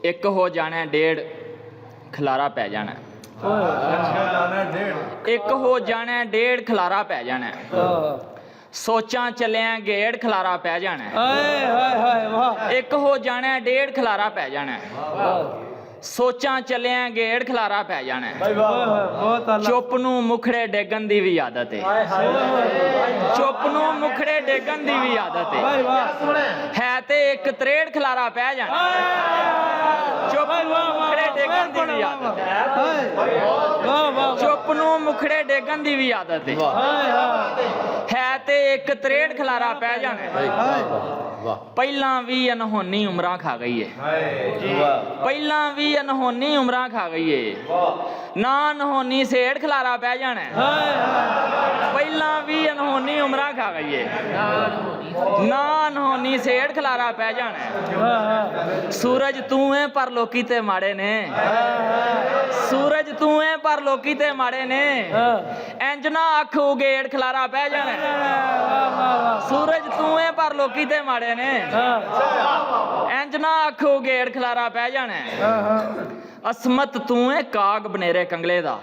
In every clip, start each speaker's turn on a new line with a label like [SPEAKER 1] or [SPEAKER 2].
[SPEAKER 1] ਇੱਕ ਹੋ ਜਾਣਾ ਡੇਢ ਖਲਾਰਾ ਪੈ ਜਾਣਾ। ਇੱਕ ਹੋ ਜਾਣਾ ਡੇਢ ਖਲਾਰਾ ਪੈ ਜਾਣਾ। ਸੋਚਾਂ ਚੱਲਿਆ ਗੇੜ ਖਲਾਰਾ ਪੈ ਜਾਣਾ। ਇੱਕ ਹੋ ਜਾਣਾ ਡੇਢ ਖਲਾਰਾ ਪੈ ਜਾਣਾ। ਸੋਚਾਂ ਚੱਲਿਆ ਗੇੜ ਖਲਾਰਾ ਪੈ ਜਾਣਾ। ਚੁੱਪ ਨੂੰ ਮੁਖੜੇ ਡੇਗਣ ਦੀ ਵੀ ਆਦਤ ਹੈ। ਚੁੱਪ ਨੂੰ ਮੁਖੜੇ ਡੇਗਣ ਦੀ ਵੀ ਆਦਤ ਹੈ ਤੇ ਇੱਕ ਤਰੇੜ ਖਲਾਰਾ ਪੈ ਜਾਣਾ। ਚੁੱਪ ਨੂੰ ਮੁਖੜੇ ਡੇਗਣ ਦੀ ਵੀ ਆਦਤ ਹੈ। ਚੁੱਪ ਨੂੰ ਮੁਖੜੇ ਡੇਗਣ ਦੀ ਵੀ ਆਦਤ ਹੈ ਤੇ ਇੱਕ ਤਰੇੜ ਖਲਾਰਾ ਪੈ ਜਾਣਾ। ਪਹਿਲਾਂ ਵੀ ਅਨਹੋਨੀ ਉਮਰਾਂ ਖਾ ਗਈ ਹੈ। ਪਹਿਲਾਂ ਵੀ ਅਨਹੋਨੀ ਉਮਰਾਂ ਖਾ ਗਈ ਏ। ਨਾ ਅਨਹੋਨੀ ਸੇੜ ਖਲਾਰਾ ਪੈ ਜਾਣਾ। ਪਹਿਲਾਂ ਵੀ ਅਨਹੋਨੀ ਉਮਰਾਂ ਖਾ ਗਈ ਏ। ਨਾ ਅਨਹੋਨੀ ਸੇੜ ਖਲਾਰਾ ਪੈ ਜਾਣਾ। ਸੂਰਜ ਤੂੰ ਏ ਪਰ ਲੋਕੀ ਤੇ ਮਾੜੇ ਨੇ। ਸੂਰਜ ਤੂੰ ਏ ਪਰ ਲੋਕੀ ਤੇ ਮਾੜੇ ਨੇ। ਇੰਜ ਨਾ ਅੱਖ ਉਗੇੜ ਖਲਾਰਾ ਪੈ ਜਾਣਾ। ਸੂਰਜ ਤੂੰ ਏ ਪਰ ਲੋਕੀ ਤੇ ਮਾੜੇ ਨੇ। ਇੰਜ ਨਾ ਅੱਖ ਉਗੇੜ ਖਲਾਰਾ ਪੈ ਜਾਣਾ। ਅਸਮਤ ਤੂੰ ਏ ਕਾਗ ਬਨੇਰੇ ਕੰਗਲੇ ਦਾ।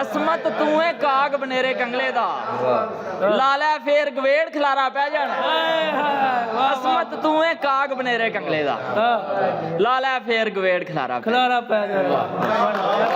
[SPEAKER 1] ਅਸਮਤ ਤੂੰ ਏ ਕਾਗ ਬਨੇਰੇ ਕੰਗਲੇ ਦਾ। ਲਾ ਲੈ ਫੇਰ ਗਵੇੜ ਖਲਾਰਾ ਪੈ ਜਾਣਾ। ਅਸਮਤ ਤੂੰ ਏ ਕਾਗ ਬਨੇਰੇ ਕੰਗਲੇ ਦਾ। ਲਾ ਲੈ ਫੇਰ ਗਵੇੜ ਖਲਾਰਾ ਪੈ ਜਾਣਾ।